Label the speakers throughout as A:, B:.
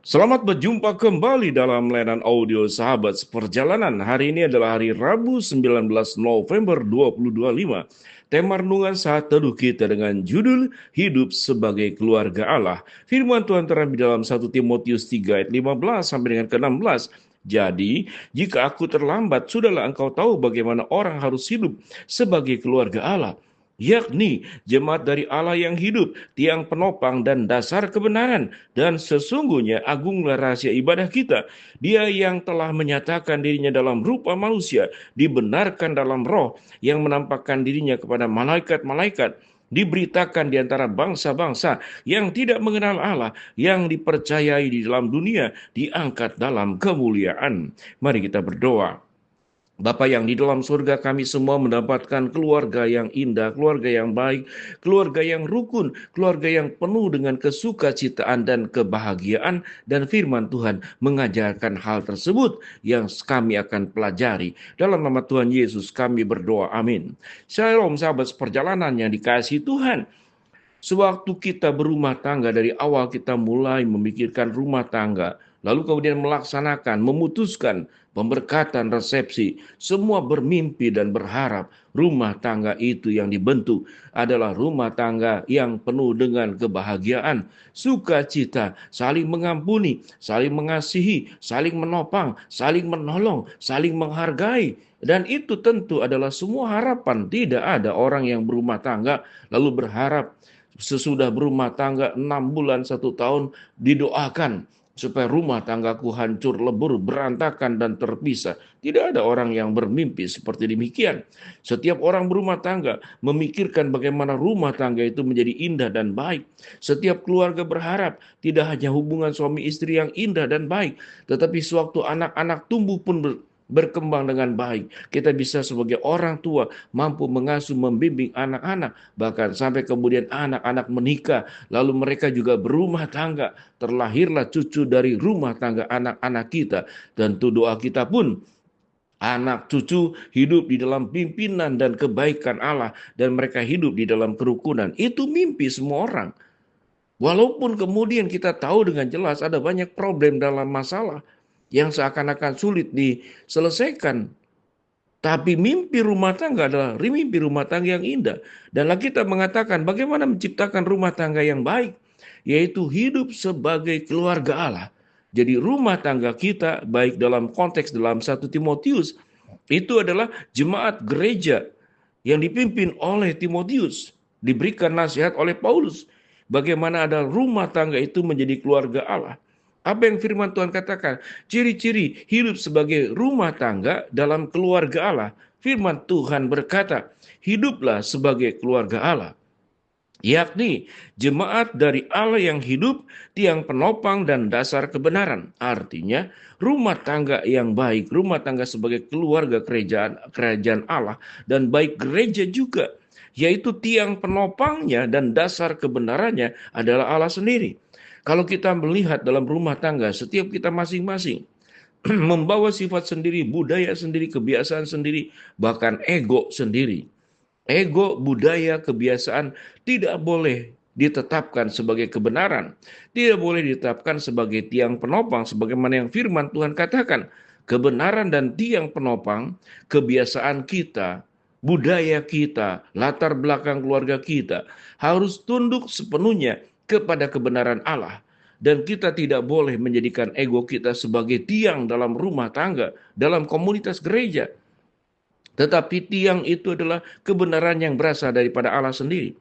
A: Selamat berjumpa kembali dalam layanan audio Sahabat Seperjalanan. Hari ini adalah hari Rabu 19 November 2025. Tema renungan saat teduh kita dengan judul Hidup sebagai Keluarga Allah. Firman Tuhan terambil dalam 1 Timotius 3 ayat 15 sampai dengan ke-16. Jadi, jika aku terlambat, sudahlah engkau tahu bagaimana orang harus hidup sebagai keluarga Allah, yakni jemaat dari Allah yang hidup, tiang penopang dan dasar kebenaran. Dan sesungguhnya agunglah rahasia ibadah kita. Dia yang telah menyatakan dirinya dalam rupa manusia, dibenarkan dalam roh, yang menampakkan dirinya kepada malaikat-malaikat, diberitakan di antara bangsa-bangsa yang tidak mengenal Allah, yang dipercayai di dalam dunia, diangkat dalam kemuliaan. Mari kita berdoa. Bapa yang di dalam surga, kami semua mendapatkan keluarga yang indah, keluarga yang baik, keluarga yang rukun, keluarga yang penuh dengan kesukacitaan dan kebahagiaan, dan firman Tuhan mengajarkan hal tersebut yang kami akan pelajari. Dalam nama Tuhan Yesus kami berdoa, amin. Shalom sahabat seperjalanan yang dikasihi Tuhan. Sewaktu kita berumah tangga, dari awal kita mulai memikirkan rumah tangga, lalu kemudian melaksanakan, memutuskan pemberkatan resepsi, semua bermimpi dan berharap rumah tangga itu yang dibentuk adalah rumah tangga yang penuh dengan kebahagiaan, sukacita, saling mengampuni, saling mengasihi, saling menopang, saling menolong, saling menghargai. Dan itu tentu adalah semua harapan. Tidak ada orang yang berumah tangga lalu berharap sesudah berumah tangga 6 bulan 1 tahun didoakan supaya rumah tanggaku hancur lebur, berantakan dan terpisah. Tidak ada orang yang bermimpi seperti demikian. Setiap orang berumah tangga memikirkan bagaimana rumah tangga itu menjadi indah dan baik. Setiap keluarga berharap tidak hanya hubungan suami istri yang indah dan baik, tetapi sewaktu anak-anak tumbuh pun berkembang dengan baik. Kita bisa sebagai orang tua mampu mengasuh, membimbing anak-anak, bahkan sampai kemudian anak-anak menikah, lalu mereka juga berumah tangga, terlahirlah cucu dari rumah tangga anak-anak kita. Tentu doa kita pun anak cucu hidup di dalam pimpinan dan kebaikan Allah, dan mereka hidup di dalam kerukunan. Itu mimpi semua orang. Walaupun kemudian kita tahu dengan jelas ada banyak problem dalam masalah yang seakan-akan sulit diselesaikan. Tapi mimpi rumah tangga adalah mimpi rumah tangga yang indah. Dan kita mengatakan bagaimana menciptakan rumah tangga yang baik, yaitu hidup sebagai keluarga Allah. Jadi rumah tangga kita, baik dalam konteks dalam 1 Timotius, itu adalah jemaat gereja yang dipimpin oleh Timotius, diberikan nasihat oleh Paulus. Bagaimana ada rumah tangga itu menjadi keluarga Allah. Apa yang firman Tuhan katakan? Ciri-ciri hidup sebagai rumah tangga dalam keluarga Allah. Firman Tuhan berkata, hiduplah sebagai keluarga Allah, yakni jemaat dari Allah yang hidup, tiang penopang dan dasar kebenaran. Artinya, rumah tangga yang baik, rumah tangga sebagai keluarga kerajaan Allah, dan baik gereja juga, yaitu tiang penopangnya dan dasar kebenarannya adalah Allah sendiri. Kalau kita melihat dalam rumah tangga, setiap kita masing-masing membawa sifat sendiri, budaya sendiri, kebiasaan sendiri, bahkan ego sendiri. Ego, budaya, kebiasaan tidak boleh ditetapkan sebagai kebenaran. Tidak boleh ditetapkan sebagai tiang penopang, sebagaimana yang firman Tuhan katakan. Kebenaran dan tiang penopang, kebiasaan kita, budaya kita, latar belakang keluarga kita, harus tunduk sepenuhnya kepada kebenaran Allah. Dan kita tidak boleh menjadikan ego kita sebagai tiang dalam rumah tangga, dalam komunitas gereja. Tetapi tiang itu adalah kebenaran yang berasal daripada Allah sendiri.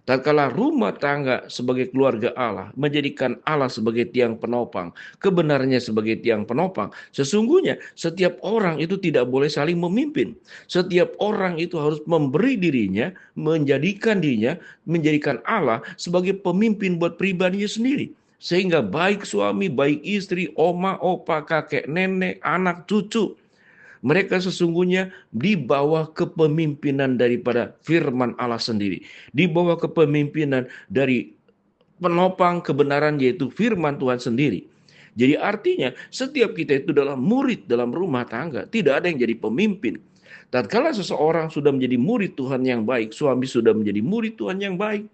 A: Tatkala rumah tangga sebagai keluarga Allah menjadikan Allah sebagai tiang penopang, kebenarannya sebagai tiang penopang, sesungguhnya setiap orang itu tidak boleh saling memimpin. Setiap orang itu harus memberi dirinya, menjadikan Allah sebagai pemimpin buat pribadinya sendiri. Sehingga baik suami, baik istri, oma, opa, kakek, nenek, anak, cucu, mereka sesungguhnya di bawah kepemimpinan daripada firman Allah sendiri. Di bawah kepemimpinan dari penopang kebenaran, yaitu firman Tuhan sendiri. Jadi artinya setiap kita itu adalah murid dalam rumah tangga. Tidak ada yang jadi pemimpin. Tatkala seseorang sudah menjadi murid Tuhan yang baik, suami sudah menjadi murid Tuhan yang baik,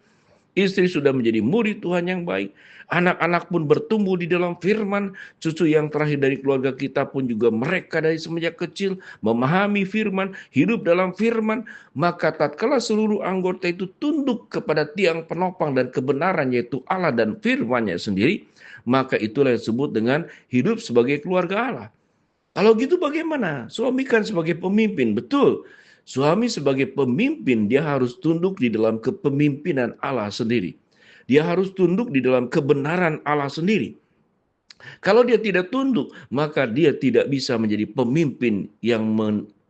A: Istri sudah menjadi murid Tuhan yang baik. Anak-anak pun bertumbuh di dalam firman. Cucu yang terakhir dari keluarga kita pun juga mereka dari semenjak kecil memahami firman, hidup dalam firman. Maka tatkala seluruh anggota itu tunduk kepada tiang penopang dan kebenaran yaitu Allah dan firman-Nya sendiri, maka itulah yang disebut dengan hidup sebagai keluarga Allah. Kalau gitu bagaimana? Suami kan sebagai pemimpin, betul. Suami sebagai pemimpin, dia harus tunduk di dalam kepemimpinan Allah sendiri. Dia harus tunduk di dalam kebenaran Allah sendiri. Kalau dia tidak tunduk, maka dia tidak bisa menjadi pemimpin yang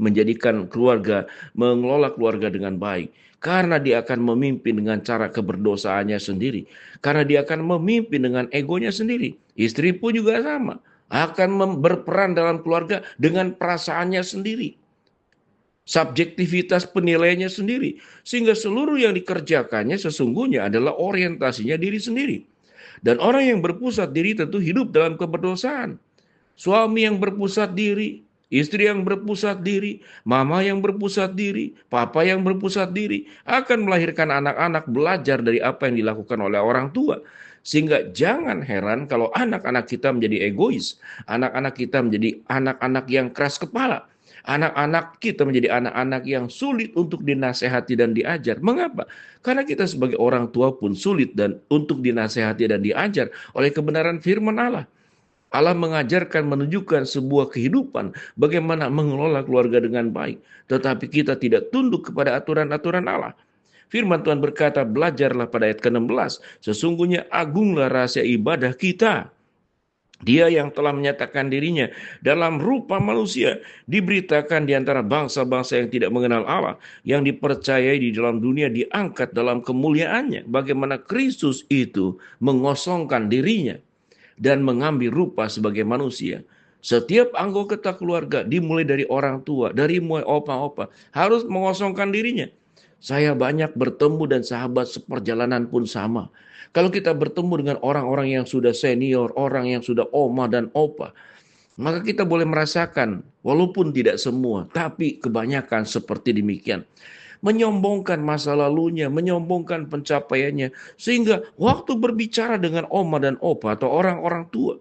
A: menjadikan keluarga, mengelola keluarga dengan baik. Karena dia akan memimpin dengan cara keberdosaannya sendiri. Karena dia akan memimpin dengan egonya sendiri. Istri pun juga sama. Akan berperan dalam keluarga dengan perasaannya sendiri. Subjektivitas penilaiannya sendiri. Sehingga seluruh yang dikerjakannya sesungguhnya adalah orientasinya diri sendiri. Dan orang yang berpusat diri tentu hidup dalam keberdosaan. Suami yang berpusat diri, istri yang berpusat diri, mama yang berpusat diri, papa yang berpusat diri, akan melahirkan anak-anak belajar dari apa yang dilakukan oleh orang tua. Sehingga jangan heran kalau anak-anak kita menjadi egois, anak-anak kita menjadi anak-anak yang keras kepala, anak-anak kita menjadi anak-anak yang sulit untuk dinasehati dan diajar. Mengapa? Karena kita sebagai orang tua pun sulit dan untuk dinasehati dan diajar oleh kebenaran firman Allah. Allah mengajarkan, menunjukkan sebuah kehidupan bagaimana mengelola keluarga dengan baik. Tetapi kita tidak tunduk kepada aturan-aturan Allah. Firman Tuhan berkata, belajarlah pada ayat ke-16. Sesungguhnya agunglah rahasia ibadah kita. Dia yang telah menyatakan dirinya dalam rupa manusia, diberitakan di antara bangsa-bangsa yang tidak mengenal Allah, yang dipercayai di dalam dunia diangkat dalam kemuliaannya. Bagaimana Kristus itu mengosongkan dirinya dan mengambil rupa sebagai manusia. Setiap anggota keluarga dimulai dari orang tua, dari mulai opa-opa, harus mengosongkan dirinya. Saya banyak bertemu dan sahabat seperjalanan pun sama. Kalau kita bertemu dengan orang-orang yang sudah senior, orang yang sudah oma dan opa, maka kita boleh merasakan, walaupun tidak semua, tapi kebanyakan seperti demikian. Menyombongkan masa lalunya, menyombongkan pencapaiannya, sehingga waktu berbicara dengan oma dan opa atau orang-orang tua,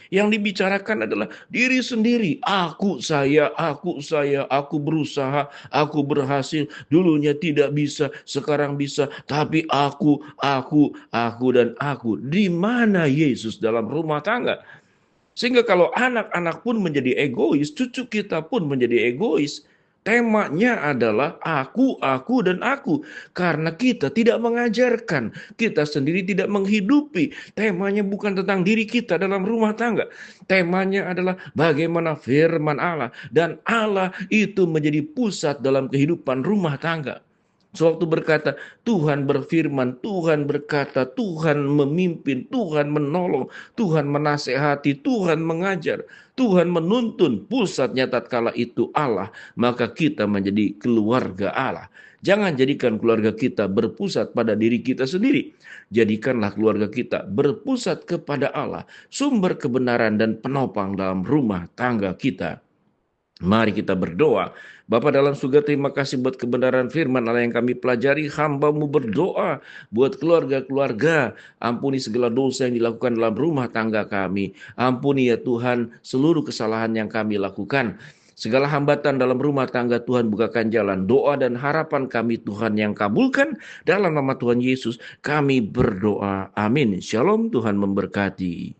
A: yang dibicarakan adalah diri sendiri. Aku, aku berusaha, aku berhasil. Dulunya tidak bisa, sekarang bisa. Tapi aku, dan aku. Di mana Yesus dalam rumah tangga? Sehingga kalau anak-anak pun menjadi egois, cucu kita pun menjadi egois. Temanya adalah aku, dan aku. Karena kita tidak mengajarkan, kita sendiri tidak menghidupi. Temanya bukan tentang diri kita dalam rumah tangga. Temanya adalah bagaimana firman Allah. Dan Allah itu menjadi pusat dalam kehidupan rumah tangga. Sewaktu berkata, Tuhan berfirman, Tuhan berkata, Tuhan memimpin, Tuhan menolong, Tuhan menasehati, Tuhan mengajar, Tuhan menuntun. Pusatnya tatkala itu Allah, maka kita menjadi keluarga Allah. Jangan jadikan keluarga kita berpusat pada diri kita sendiri. Jadikanlah keluarga kita berpusat kepada Allah, sumber kebenaran dan penopang dalam rumah tangga kita. Mari kita berdoa. Bapa dalam surga, terima kasih buat kebenaran firman Allah yang kami pelajari. Hamba-Mu berdoa buat keluarga-keluarga. Ampuni segala dosa yang dilakukan dalam rumah tangga kami. Ampuni ya Tuhan seluruh kesalahan yang kami lakukan. Segala hambatan dalam rumah tangga Tuhan bukakan jalan. Doa dan harapan kami Tuhan yang kabulkan. Dalam nama Tuhan Yesus kami berdoa. Amin. Shalom, Tuhan memberkati.